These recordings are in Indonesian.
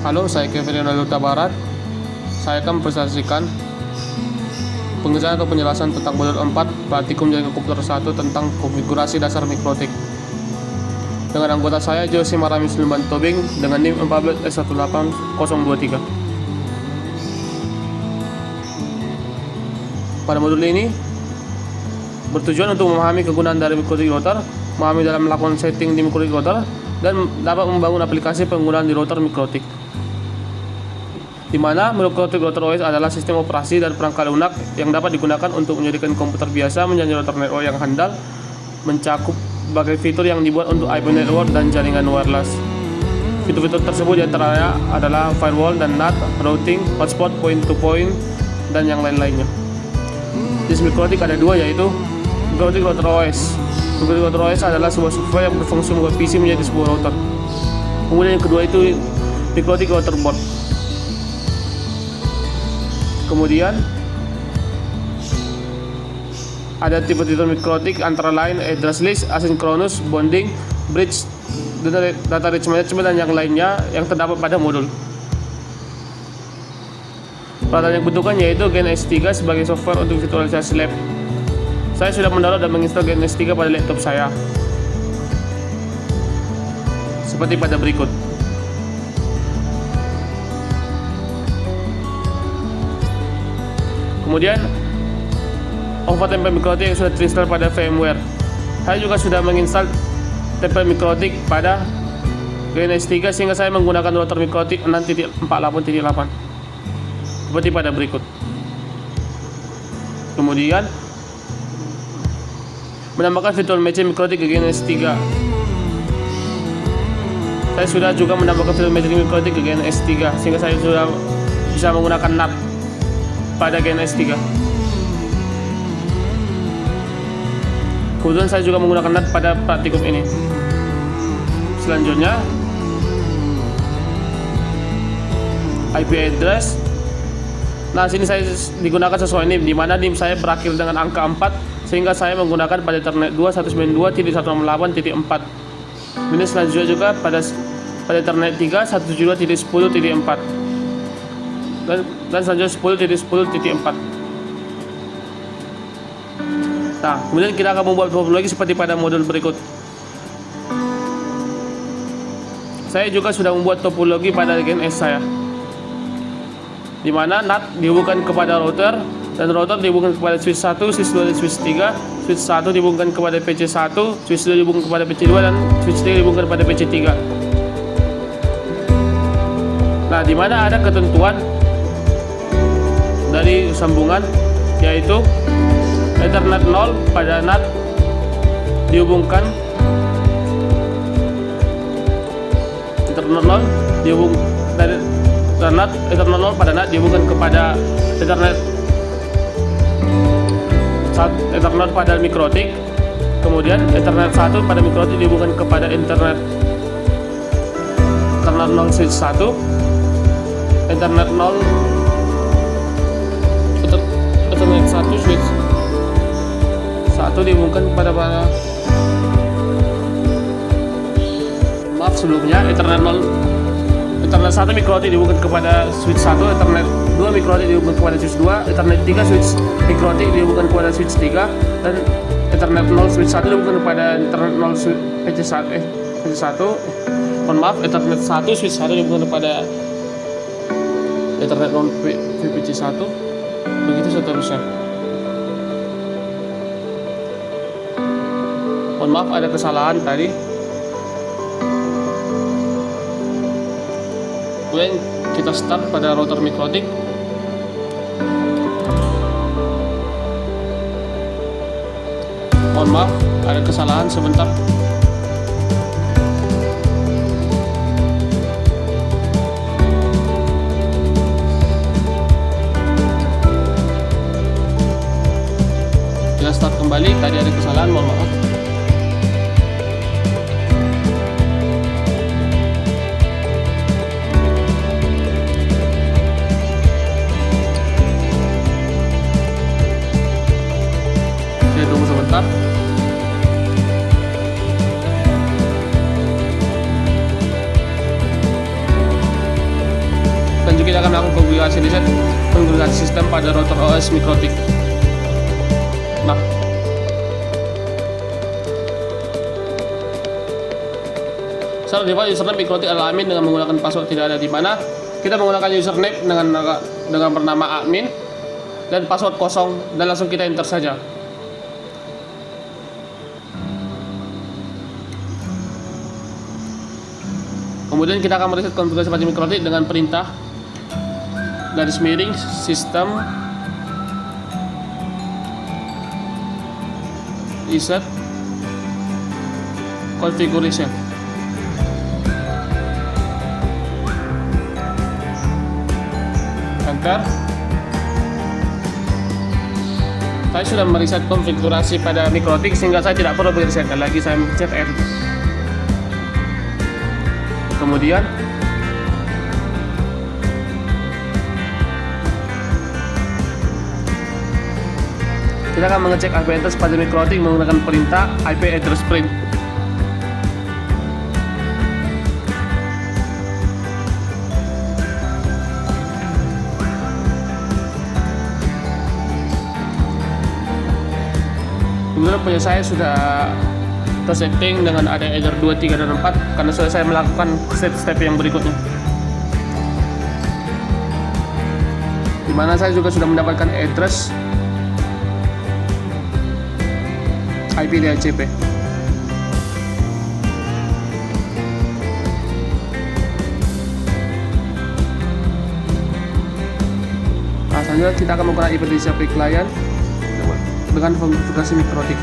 Halo, saya Kevin Huta Barat. Saya akan mempresentasikan pengerjaan atau penjelasan tentang modul 4 praktikum jaringan komputer 1 tentang konfigurasi dasar mikrotik. Dengan anggota saya Jose Marami Sulaiman Tobing dengan NIM 14023. Pada modul ini bertujuan untuk memahami kegunaan dari mikrotik router, memahami dalam melakukan setting di mikrotik router, dan dapat membangun aplikasi penggunaan di router mikrotik. Di mana mikrotik router OS adalah sistem operasi dan perangkat lunak yang dapat digunakan untuk menjadikan komputer biasa menjadi router network yang handal, mencakup berbagai fitur yang dibuat untuk IP network dan jaringan wireless. Fitur-fitur tersebut diantaranya adalah firewall dan NAT, routing, hotspot, point-to-point, dan yang lain-lainnya. Jenis mikrotik ada dua, yaitu mikrotik router OS. Mikrotik router OS adalah sebuah software yang berfungsi membuat PC menjadi sebuah router. Kemudian yang kedua itu mikrotik router board. Kemudian ada tipe-tipe mikrotik antara lain address list, asynchronous, bonding, bridge, data rich management, dan yang lainnya yang terdapat pada modul. Peralatan yang dibutuhkan yaitu GNS3 sebagai software untuk virtualisasi lab. Saya sudah mendownload dan menginstal GNS3 pada laptop saya, seperti pada berikut. Kemudian overtemper mikrotik yang sudah terinstall pada VMware. Saya juga sudah menginstal temper mikrotik pada GNS3 sehingga saya menggunakan router mikrotik 6.48.8 seperti pada berikut. Kemudian menambahkan virtual machine mikrotik ke GNS3. Saya sudah juga menambahkan virtual machine mikrotik ke GNS3 sehingga saya sudah bisa menggunakan NAT pada GNS3. Kemudian saya juga menggunakan NAT pada praktikum ini. Selanjutnya IP address. Nah, sini saya digunakan sesuai NIM, di mana NIM saya berakhir dengan angka 4 sehingga saya menggunakan pada Ethernet 2 192.168.4. Kemudian selanjutnya juga pada Ethernet 3 172.10.4 dan selanjutnya 10.10.4. Nah, kemudian kita akan membuat topologi seperti pada modul berikut. Saya juga sudah membuat topologi pada GNS saya, di mana NAT dihubungkan kepada router dan router dihubungkan kepada switch 1, switch 2, dan switch 3. Switch 1 dihubungkan kepada PC 1, switch 2 dihubungkan kepada PC 2, dan switch 3 dihubungkan kepada PC 3. Nah, di mana ada ketentuan dari sambungan, yaitu Ethernet 0 pada NAT dihubungkan Ethernet 0 dari Ethernet 0 pada NAT dihubungkan kepada Ethernet pada mikrotik. Kemudian Ethernet 1 pada mikrotik dihubungkan kepada Ethernet 0 switch 1. Ethernet 1 switch 1 dihubungkan kepada sebelumnya Ethernet 1 mikrotik dihubungkan kepada switch 1, Ethernet 2 mikrotik dihubungkan kepada switch 2, Ethernet 3 switch mikrotik dihubungkan kepada switch 3, dan Ethernet 0 switch 1 dihubungkan kepada Ethernet 0 PC 1. Ethernet 1 switch 1 dihubungkan kepada Ethernet 0 VPC 1. Begitu seterusnya. Mohon maaf ada kesalahan tadi. Kemudian kita start pada router mikrotik. Mohon maaf ada kesalahan sebentar. Kita start kembali, tadi ada kesalahan, mohon maaf. Saya tunggu sebentar. konfigurasi reset konfigurasi sistem pada router OS Mikrotik. Nah, secara default username Mikrotik adalah admin dengan menggunakan password tidak ada, di mana kita menggunakan username dengan bernama admin dan password kosong, dan langsung kita enter saja. Kemudian kita akan mereset konfigurasi pada Mikrotik dengan perintah garis miring sistem reset configuration. Enter. Saya sudah mereset konfigurasi pada Mikrotik sehingga saya tidak perlu meresetkan lagi. Saya mencet enter. Kemudian kita akan mengecek IP address pada Mikrotik menggunakan perintah IP address print. Kemudian punya saya sudah tersetting dengan ada header 2, 3, dan 4 karena sudah saya melakukan step-step yang berikutnya, dimana saya juga sudah mendapatkan address IP DHCP. Nah, selanjutnya kita akan menggunakan IP DHCP client dengan konfigurasi Mikrotik.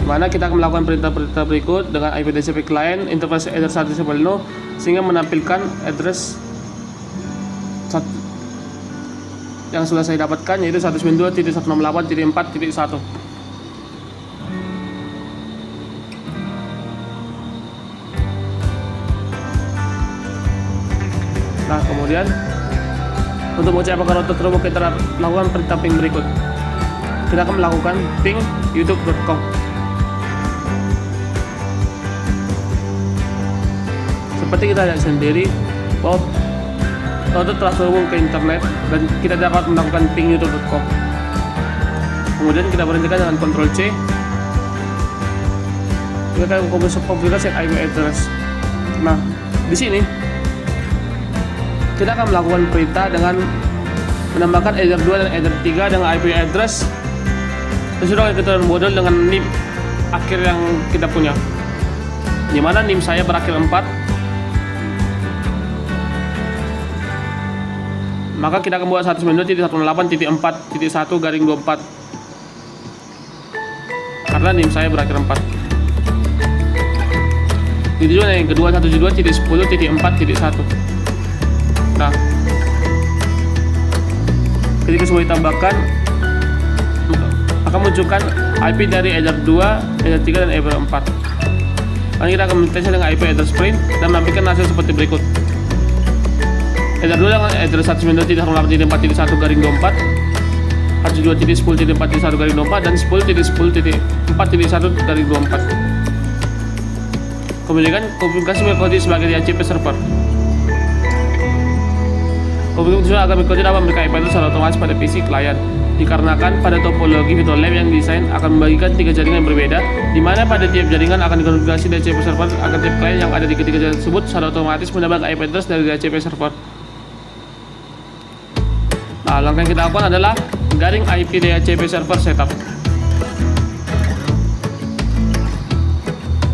Dimana kita akan melakukan perintah-perintah berikut dengan IP DHCP client interface address 1 disable no, sehingga menampilkan address yang sudah saya dapatkan, yaitu 192.168.4.1. Nah, kemudian untuk mengecek apakah router tersebut, kita lakukan perintah ping berikut. Kita akan melakukan ping youtube.com. Seperti kita lihat sendiri bahwa router telah terhubung ke internet dan kita dapat melakukan ping youtube.com. Kemudian kita berhentikan dengan Ctrl C. Kita akan konfigurasi IP address. Nah, di sini kita akan melakukan perintah dengan menambahkan header 2 dan header 3 dengan IP address sesuai ketentuan model dengan NIM akhir yang kita punya, dimana NIM saya berakhir 4. Maka kita akan buat 192.168.4.1/24 karena NIM saya berakhir 4. Itu juga yang kedua 172.10.4.1. Nah, ketika semua ditambahkan akan munculkan IP dari header 2, header 3, dan header 4. Lalu kita akan mentesnya dengan IP address print dan menampilkan hasil seperti berikut. Header 2 dengan header 192.168.4/24, 192.10.4.1/24, dan 10.10.4.1/24. Kemudian konfigurasi Mikrotik sebagai DHCP server. Konfigurasi agar Mikrotik dapat memberikan IP address secara otomatis pada PC klien, dikarenakan pada topologi VirtualLAN yang desain akan membagikan 3 jaringan yang berbeda, di mana pada tiap jaringan akan dikonfigurasi DHCP server agar tiap klien yang ada di ketiga jaringan tersebut secara otomatis mendapatkan IP address dari DHCP server. Nah, langkah yang kita lakukan adalah garing IP DHCP server setup.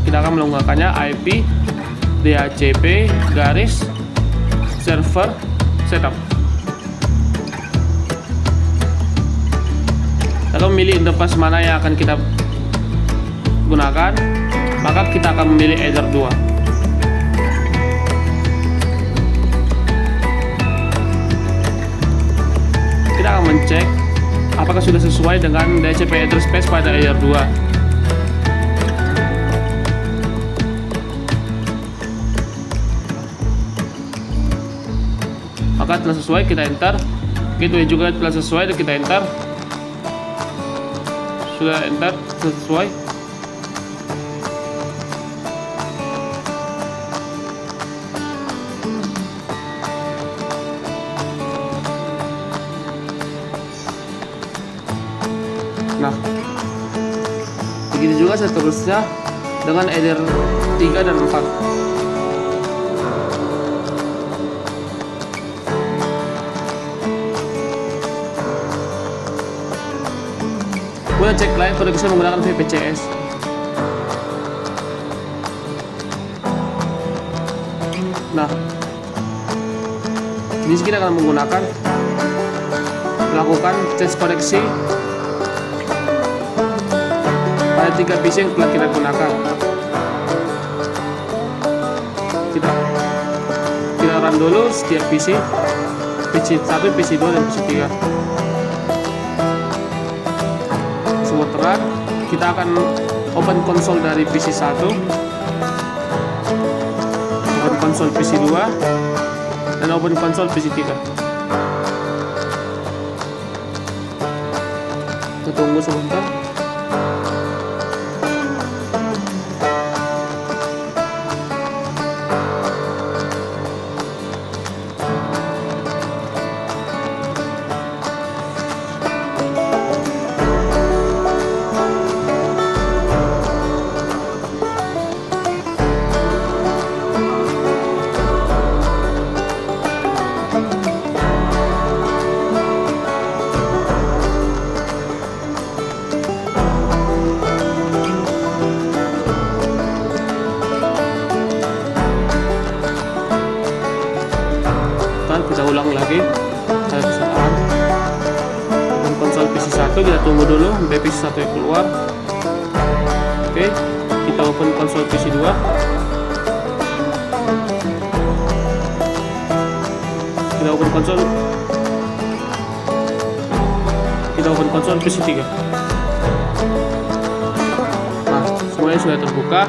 Kita akan menggunakannya IP DHCP garis server setup. Kita memilih interface mana yang akan kita gunakan, maka kita akan memilih header 2. Kita akan mencek apakah sudah sesuai dengan DHCP address space pada header 2. Maka telah sesuai, kita enter. Gitu juga telah sesuai, kita enter. Sudah enter, sesuai. Nah, begitu juga seterusnya dengan header 3 dan 4. Kemudian cek client connection menggunakan VPCS. Nah, di sini kita akan melakukan tes koneksi pada 3 PC yang telah kita gunakan. Kita run dulu setiap PC 1, PC 2, dan PC 3. Semua terang. Kita akan open konsol dari PC 1, open konsol PC 2, dan open konsol PC 3. Kita tunggu sebentar. Kita ulang lagi, ada kesalahan. Dan konsol PC 1 kita tunggu dulu sampai PC 1 yang keluar. Oke, kita open konsol PC 2. Kita open konsol PC 3. Nah, semuanya sudah terbuka.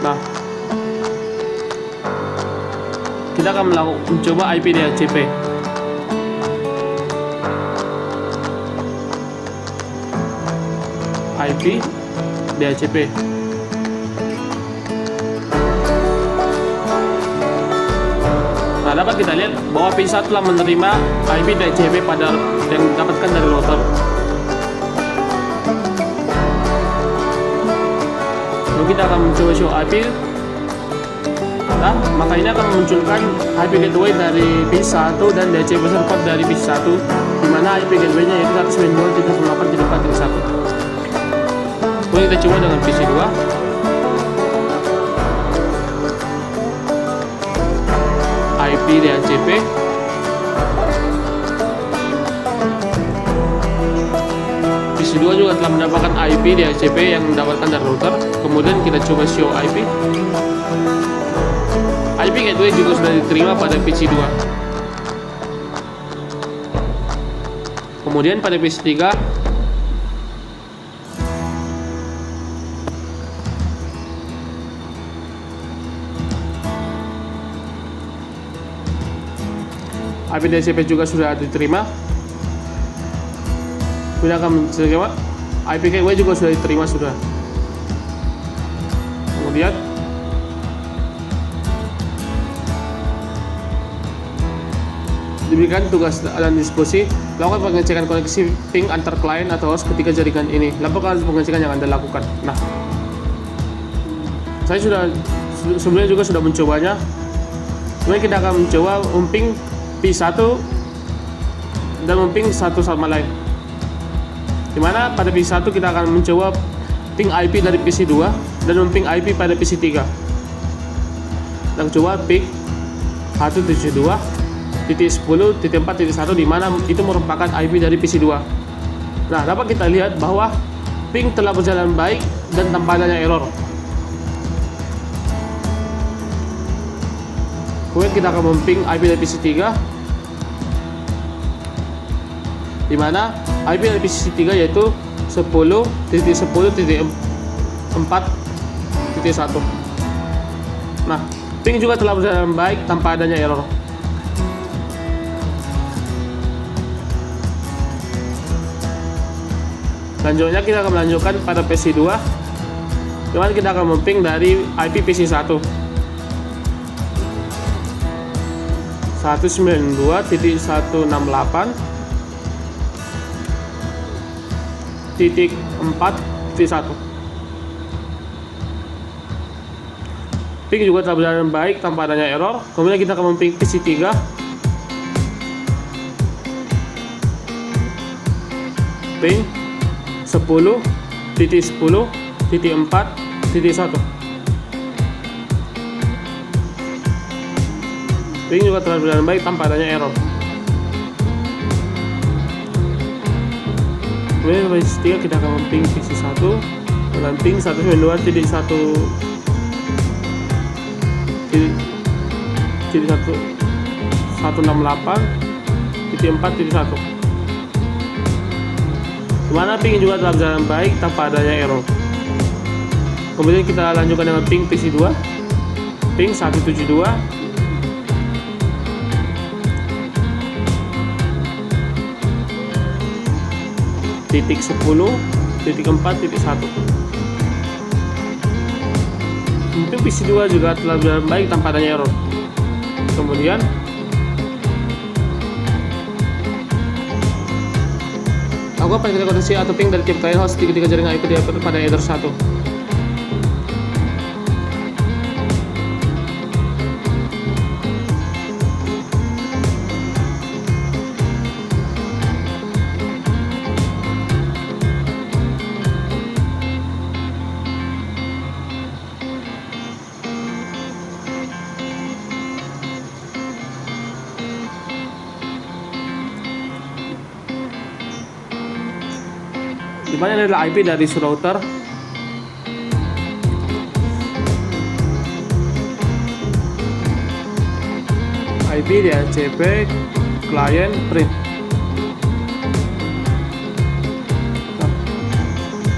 Nah, kita akan mencoba IP DHCP. IP DHCP. Nah, dapat kita lihat bahwa PC1 telah menerima IP DHCP pada yang didapatkan dari router. Lalu kita akan mencoba show IP. Nah, maka ini akan memunculkan IP gateway dari PC1 dan DHCP server dari PC1, di mana IP gateway-nya yaitu 192.168.1. Kemudian kita coba dengan PC2. IP DHCP. PC2 juga telah mendapatkan IP DHCP yang mendapatkan dari router. Kemudian kita coba show IP. IP gateway juga sudah diterima pada PC2. Kemudian pada PC3 IP DHCP juga sudah diterima. Kita akan menerima IP gateway juga sudah diterima sudah. Kemudian diberikan tugas dan diskusi, lakukan pengecekan koneksi ping antar klien atau host ketika jaringan ini. Lakukan pengecekan yang Anda lakukan. Nah, saya sebelumnya juga sudah mencobanya. Kemudian kita akan mencoba umping P1 dan umping satu sama lain. Dimana pada P1 kita akan mencoba ping IP dari PC2 dan umping IP pada PC3. Kita coba ping 172.10.4.1 di mana itu merupakan IP dari PC2. Nah, dapat kita lihat bahwa ping telah berjalan baik dan tanpa adanya error. Kemudian kita akan memping IP dari PC3, di mana IP dari PC3 yaitu 10.10.4.1. Nah, ping juga telah berjalan baik tanpa adanya error. Selanjutnya kita akan melanjutkan pada PC2, di mana kita akan memping dari IP PC1 192.168.4.1. Ping juga telah berjalan baik tanpa adanya error. Kemudian kita akan memping PC3. Ping 10.10.4.1. Ping juga telah berjalan baik tanpa adanya error. Kemudian pada PC3 kita akan memping PC1 dengan ping 192.168.4.1. Dimana ping juga telah berjalan baik tanpa adanya error. Kemudian kita lanjutkan dengan ping PC2, ping 172. Titik 10.4.1. Untuk PC2 juga telah berjalan baik tanpa adanya error. Kemudian aku akan koneksi atau ping dari tiap client host tiga jaringan IP pada header 1. Dimana adalah IP dari router. IP DHCP client print.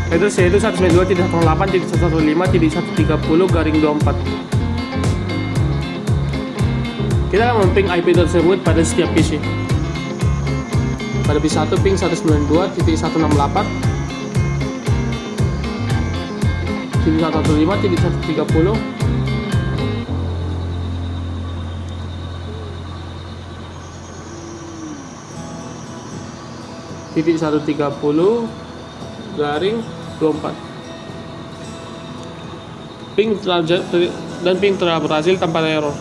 Itu yaitu 192.168.115.130/24. Kita akan memping IP tersebut pada setiap PC. Pada PC1 ping 192.168. 115.130. Titik 130 garing 24. Ping dan ping telah berhasil tanpa error.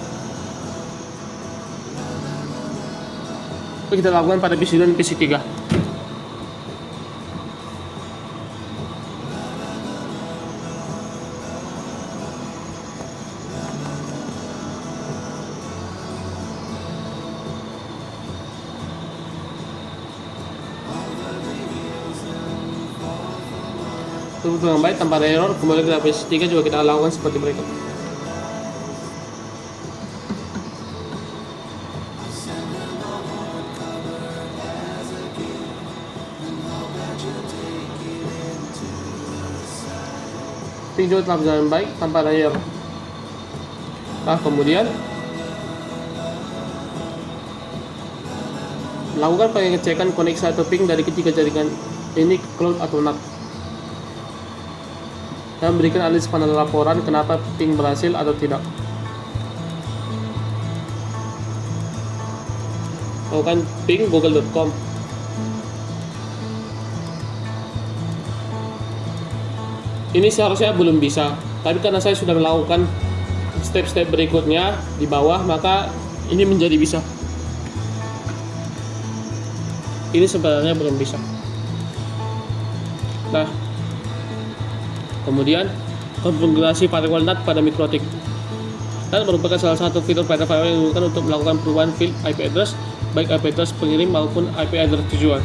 Kita lakukan pada PC dan PC3. Untuk yang baik tanpa ada error, kembali ke PC3 juga kita lakukan seperti berikut. Ping juga telah berjalan baik tanpa ada error. Nah, kemudian lakukan pengecekan koneksi atau ping dari ketiga jaringan ini ke cloud atau NAT, dan berikan analisis panel laporan kenapa ping berhasil atau tidak. Lakukan ping google.com. Ini seharusnya belum bisa, tapi karena saya sudah melakukan step-step berikutnya di bawah, maka ini menjadi bisa. Ini sebenarnya belum bisa. Nah, kemudian konfigurasi firewall NAT pada MikroTik. NAT merupakan salah satu fitur pada firewall yang digunakan untuk melakukan perubahan field IP address, baik IP address pengirim maupun IP address tujuan.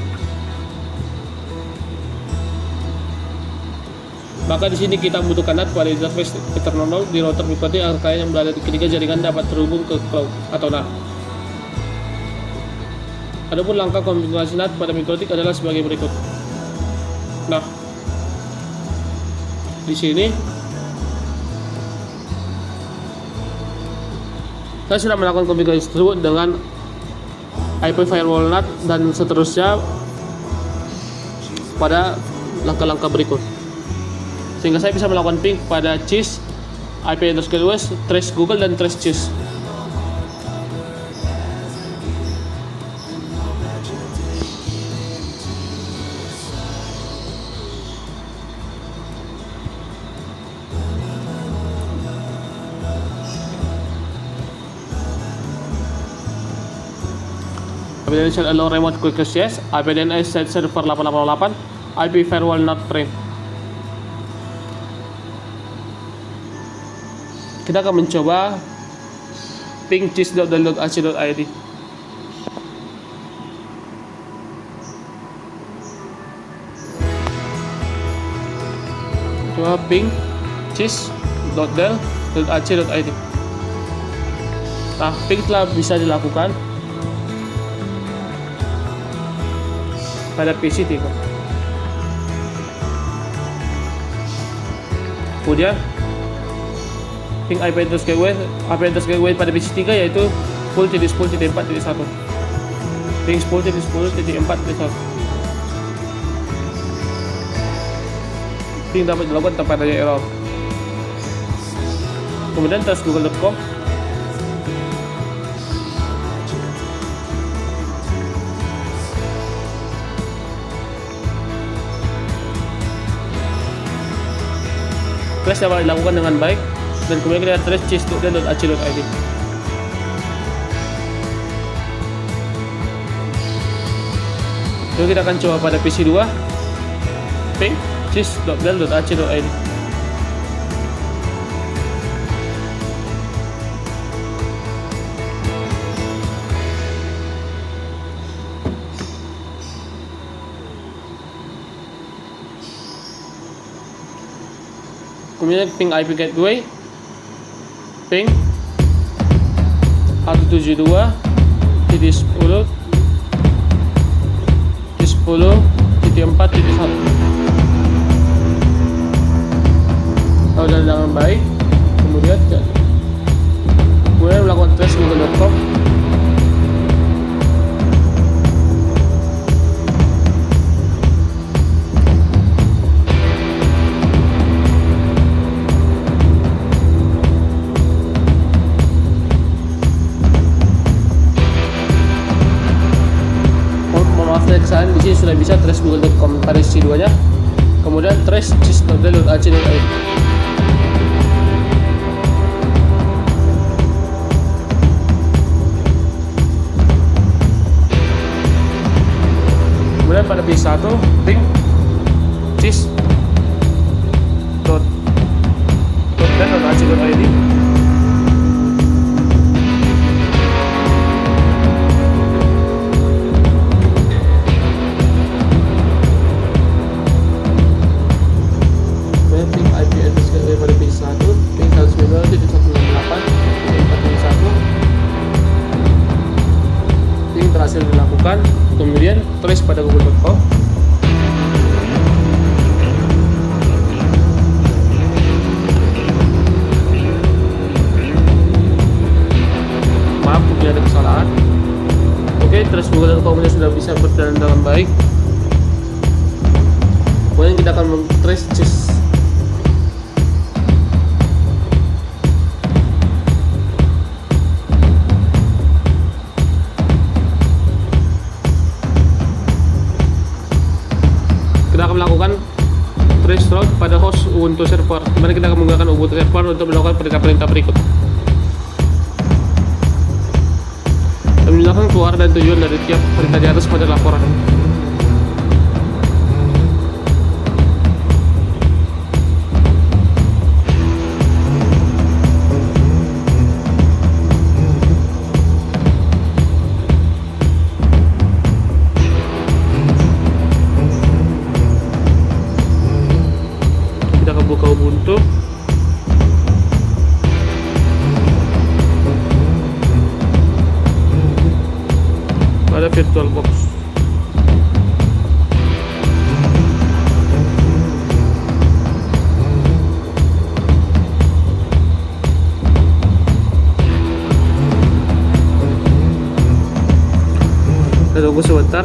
Maka di sini kita membutuhkan NAT pada interface internal di router MikroTik agar klien yang berada di ketiga jaringan dapat terhubung ke cloud atau NAT. Adapun langkah konfigurasi NAT pada MikroTik adalah sebagai berikut. Nah, di sini saya sudah melakukan konfigurasi tersebut dengan IP firewall NAT dan seterusnya pada langkah-langkah berikut, sehingga saya bisa melakukan ping pada CIS, IP address gateways, trace Google dan trace CIS. Confidential allow remote quick access. IP DNS set server 888. IP firewall not print. Kita akan mencoba ping cheese.download.ac.id. Coba ping cheese.download.ac.id. Nah, ping telah bisa dilakukan pada PC Tigo. Kemudian ping IP address gateway pada PC 3 yaitu 10.10.4.1. Ping 10.10.4.1. Ping dapat dilakukan tanpa adanya error. Kemudian tes google.com. Tes dapat dilakukan dengan baik dan kemudian kita trace cheese.download.ac.id. Lalu kita akan coba pada PC 2 ping cheese.download.ac.id. Kemudian ping IP gateway ping 172.10.10.4.1. Kalau dengan baik, kemudian melakukan tes google.com. Kesalahan di sini sudah bisa trace google.com pada sisi 2 nya, kemudian trace cheese.download.ac.id. Kemudian pada PC 1 ping cheese.download.ac.id. Berhasil dilakukan, kemudian trace pada google.com. Maaf mungkin ada kesalahan. Oke, trace google.com sudah bisa berjalan dengan baik. Kemudian kita akan men-trace cheese. Kita akan melakukan trace route pada host Ubuntu server, dimana kita akan menggunakan Ubuntu server untuk melakukan perintah-perintah berikut. Dan menjelaskan keluar dan tujuan dari tiap perintah di atas pada laporan. Kita akan buka Ubuntu. Pada VirtualBox. Kita tunggu sebentar.